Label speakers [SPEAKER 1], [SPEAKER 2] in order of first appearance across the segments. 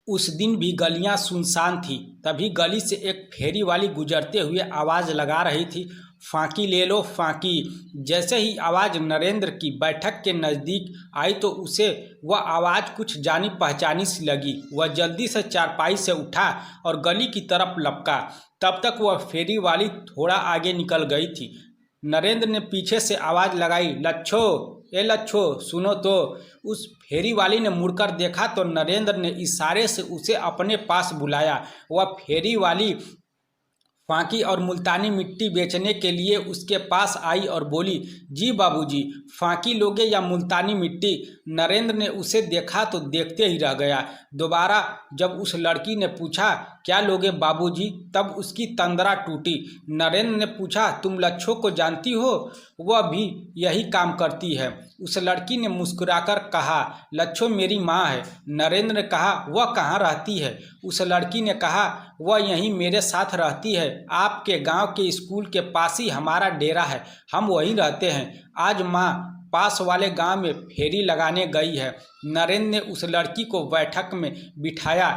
[SPEAKER 1] उस दिन भी गलियां सुनसान थी। तभी गली से एक फेरी वाली गुजरते हुए आवाज़ लगा रही थी, फांकी ले लो फांकी। जैसे ही आवाज़ नरेंद्र की बैठक के नज़दीक आई तो उसे वह आवाज़ कुछ जानी पहचानी सी लगी। वह जल्दी से चारपाई से उठा और गली की तरफ लपका। तब तक वह फेरी वाली थोड़ा आगे निकल गई थी। नरेंद्र ने पीछे से आवाज़ लगाई, लच्छो, ए लच्छो, सुनो तो। उस फेरी वाली ने मुड़कर देखा तो नरेंद्र ने इशारे से उसे अपने पास बुलाया। वह फेरी वाली फांकी और मुल्तानी मिट्टी बेचने के लिए उसके पास आई और बोली, जी बाबूजी, फांकी लोगे या मुल्तानी मिट्टी? नरेंद्र ने उसे देखा तो देखते ही रह गया। दोबारा जब उस लड़की ने पूछा, क्या लोगे बाबूजी, तब उसकी तंद्रा टूटी। नरेंद्र ने पूछा, तुम लच्छो को जानती हो? वह भी यही काम करती है। उस लड़की ने मुस्कुराकर कहा, लच्छो मेरी माँ है। नरेंद्र ने कहा, वह कहाँ रहती है? उस लड़की ने कहा, वह यहीं मेरे साथ रहती है। आपके गांव के स्कूल के पास ही हमारा डेरा है, हम वहीं रहते हैं। आज माँ पास वाले गांव में फेरी लगाने गई है। नरेंद्र ने उस लड़की को बैठक में बिठाया,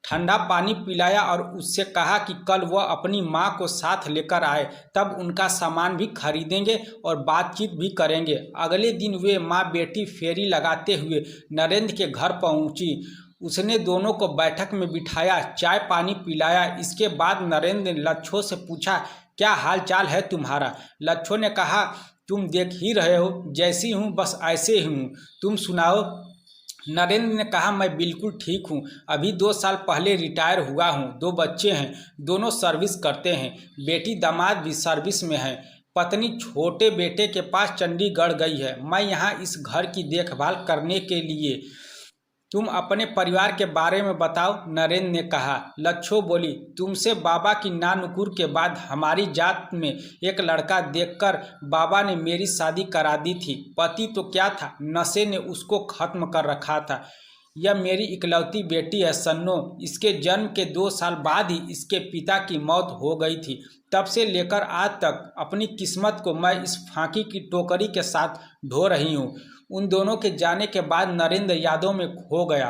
[SPEAKER 1] ठंडा पानी पिलाया और उससे कहा कि कल वह अपनी माँ को साथ लेकर आए, तब उनका सामान भी खरीदेंगे और बातचीत भी करेंगे। अगले दिन वे माँ बेटी फेरी लगाते हुए नरेंद्र के घर पहुँची। उसने दोनों को बैठक में बिठाया, चाय पानी पिलाया। इसके बाद नरेंद्र ने लच्छो से पूछा, क्या हाल चाल है तुम्हारा? लच्छो ने कहा, तुम देख ही रहे हो, जैसी हूँ बस ऐसे ही हूँ, तुम सुनाओ? नरेंद्र ने कहा, मैं बिल्कुल ठीक हूँ, अभी 2 साल पहले रिटायर हुआ हूँ। 2 बच्चे हैं, दोनों सर्विस करते हैं। बेटी दामाद भी सर्विस में है। पत्नी छोटे बेटे के पास चंडीगढ़ गई है। मैं यहाँ इस घर की देखभाल करने के लिए। तुम अपने परिवार के बारे में बताओ, नरेंद्र ने कहा। लच्छो बोली, तुमसे बाबा की नानुकुर के बाद हमारी जात में एक लड़का देखकर बाबा ने मेरी शादी करा दी थी। पति तो क्या था, नशे ने उसको खत्म कर रखा था। यह मेरी इकलौती बेटी है सन्नो। इसके जन्म के 2 साल बाद ही इसके पिता की मौत हो गई थी। तब से लेकर आज तक अपनी किस्मत को मैं इस फांकी की टोकरी के साथ ढो रही हूँ। उन दोनों के जाने के बाद नरेंद्र यादों में खो गया।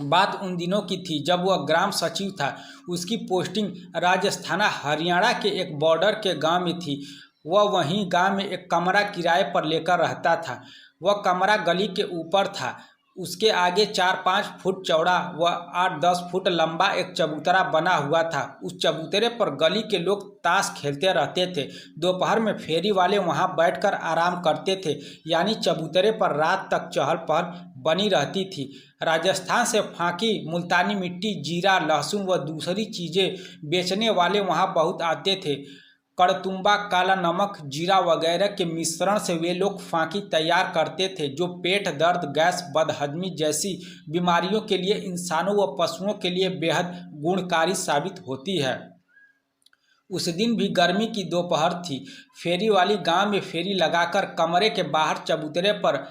[SPEAKER 1] बात उन दिनों की थी जब वह ग्राम सचिव था। उसकी पोस्टिंग राजस्थान हरियाणा के एक बॉर्डर के गांव में थी। वह वहीं गांव में एक कमरा किराए पर लेकर रहता था। वह कमरा गली के ऊपर था। उसके आगे 4-5 फुट चौड़ा व 8-10 फुट लंबा एक चबूतरा बना हुआ था। उस चबूतरे पर गली के लोग ताश खेलते रहते थे। दोपहर में फेरी वाले वहां बैठकर आराम करते थे, यानी चबूतरे पर रात तक चहल पहल बनी रहती थी। राजस्थान से फांकी, मुल्तानी मिट्टी, जीरा, लहसुन व दूसरी चीज़ें बेचने वाले वहां बहुत आते थे। कड़तुम्बा, काला नमक, जीरा वगैरह के मिश्रण से वे लोग फांकी तैयार करते थे, जो पेट दर्द, गैस, बदहजमी जैसी बीमारियों के लिए इंसानों व पशुओं के लिए बेहद गुणकारी साबित होती है। उस दिन भी गर्मी की दोपहर थी। फेरी वाली गांव में फेरी लगाकर कमरे के बाहर चबूतरे पर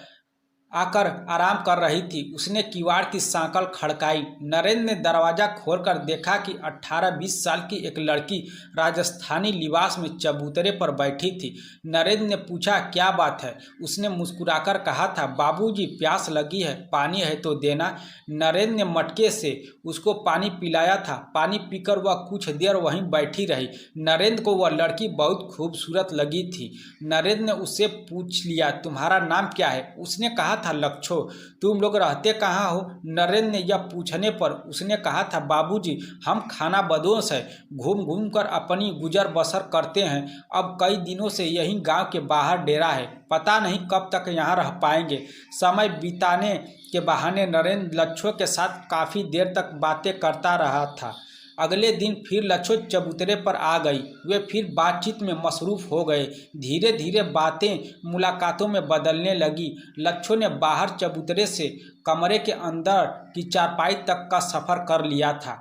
[SPEAKER 1] आकर आराम कर रही थी। उसने किवाड़ की सांकल खड़काई। नरेंद्र ने दरवाज़ा खोलकर देखा कि 18-20 साल की एक लड़की राजस्थानी लिबास में चबूतरे पर बैठी थी। नरेंद्र ने पूछा, क्या बात है? उसने मुस्कुराकर कहा था, बाबूजी प्यास लगी है, पानी है तो देना। नरेंद्र ने मटके से उसको पानी पिलाया था। पानी पीकर वह कुछ देर वहीं बैठी रही। नरेंद्र को वह लड़की बहुत खूबसूरत लगी थी। नरेंद्र ने उससे पूछ लिया, तुम्हारा नाम क्या है? उसने कहा था, लच्छो। तुम लोग रहते कहाँ हो? नरेंद्र ने यह पूछने पर उसने कहा था, बाबूजी हम खाना बदोश है, घूम घूम कर अपनी गुजर बसर करते हैं। अब कई दिनों से यहीं गांव के बाहर डेरा है, पता नहीं कब तक यहाँ रह पाएंगे। समय बिताने के बहाने नरेंद्र लच्छो के साथ काफ़ी देर तक बातें करता रहा था। अगले दिन फिर लच्छो चबूतरे पर आ गई। वे फिर बातचीत में मसरूफ़ हो गए। धीरे धीरे बातें मुलाकातों में बदलने लगी। लच्छो ने बाहर चबूतरे से कमरे के अंदर की चारपाई तक का सफ़र कर लिया था।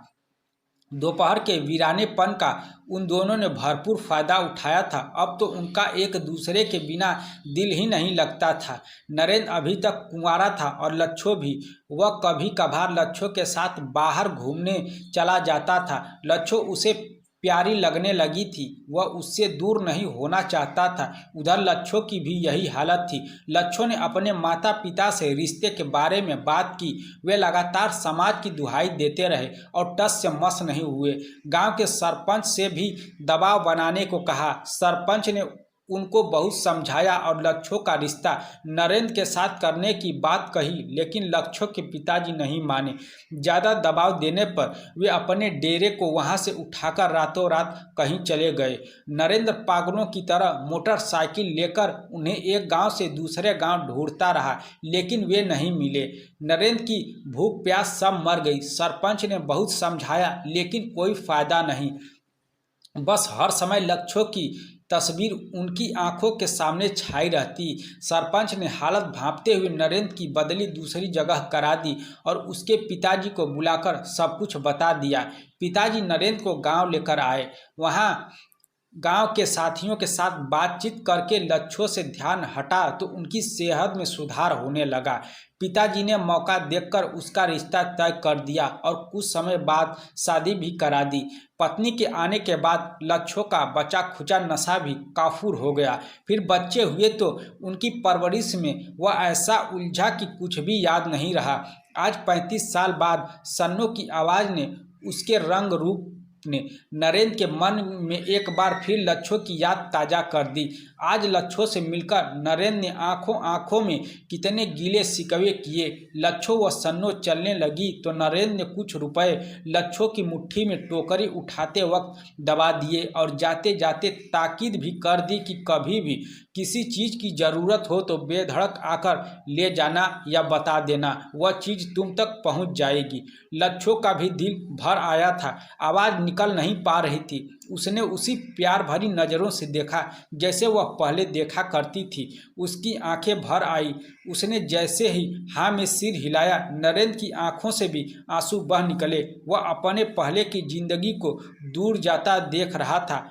[SPEAKER 1] दोपहर के वीरानेपन का उन दोनों ने भरपूर फ़ायदा उठाया था। अब तो उनका एक दूसरे के बिना दिल ही नहीं लगता था। नरेंद्र अभी तक कुंवारा था और लच्छो भी। वह कभी कभार लच्छो के साथ बाहर घूमने चला जाता था। लच्छो उसे प्यारी लगने लगी थी। वह उससे दूर नहीं होना चाहता था। उधर लच्छो की भी यही हालत थी। लच्छो ने अपने माता पिता से रिश्ते के बारे में बात की। वे लगातार समाज की दुहाई देते रहे और टस से मस नहीं हुए। गांव के सरपंच से भी दबाव बनाने को कहा। सरपंच ने उनको बहुत समझाया और लच्छो का रिश्ता नरेंद्र के साथ करने की बात कही, लेकिन लच्छो के पिताजी नहीं माने। ज़्यादा दबाव देने पर वे अपने डेरे को वहां से उठाकर रातों रात कहीं चले गए। नरेंद्र पागलों की तरह मोटरसाइकिल लेकर उन्हें एक गांव से दूसरे गांव ढूंढता रहा, लेकिन वे नहीं मिले। नरेंद्र की भूख प्यास सब मर गई। सरपंच ने बहुत समझाया, लेकिन कोई फायदा नहीं। बस हर समय लच्छो की तस्वीर उनकी आंखों के सामने छाई रहती। सरपंच ने हालत भांपते हुए नरेंद्र की बदली दूसरी जगह करा दी और उसके पिताजी को बुलाकर सब कुछ बता दिया। पिताजी नरेंद्र को गांव लेकर आए। वहां गांव के साथियों के साथ बातचीत करके लच्छो से ध्यान हटा तो उनकी सेहत में सुधार होने लगा। पिताजी ने मौका देखकर उसका रिश्ता तय कर दिया और कुछ समय बाद शादी भी करा दी। पत्नी के आने के बाद लच्छो का बचा खुचा नशा भी काफूर हो गया। फिर बच्चे हुए तो उनकी परवरिश में वह ऐसा उलझा कि कुछ भी याद नहीं रहा। आज 35 साल बाद सन्नो की आवाज़ ने उसके रंग रूप ने नरेंद्र के मन में एक बार फिर लच्छो की याद ताज़ा कर दी। आज लच्छो से मिलकर नरेंद्र ने आंखों आंखों में कितने गीले शिकवे किए। लच्छो व सन्नो चलने लगी तो नरेंद्र ने कुछ रुपए लच्छो की मुट्ठी में टोकरी उठाते वक्त दबा दिए और जाते जाते ताकीद भी कर दी कि कभी भी किसी चीज़ की ज़रूरत हो तो बेधड़क आकर ले जाना या बता देना, वह चीज़ तुम तक पहुंच जाएगी। लच्छो का भी दिल भर आया था। आवाज़ निकल नहीं पा रही थी। उसने उसी प्यार भरी नज़रों से देखा जैसे वह पहले देखा करती थी। उसकी आंखें भर आई। उसने जैसे ही हाँ में सिर हिलाया, नरेंद्र की आंखों से भी आंसू बह निकले। वह अपने पहले की जिंदगी को दूर जाता देख रहा था।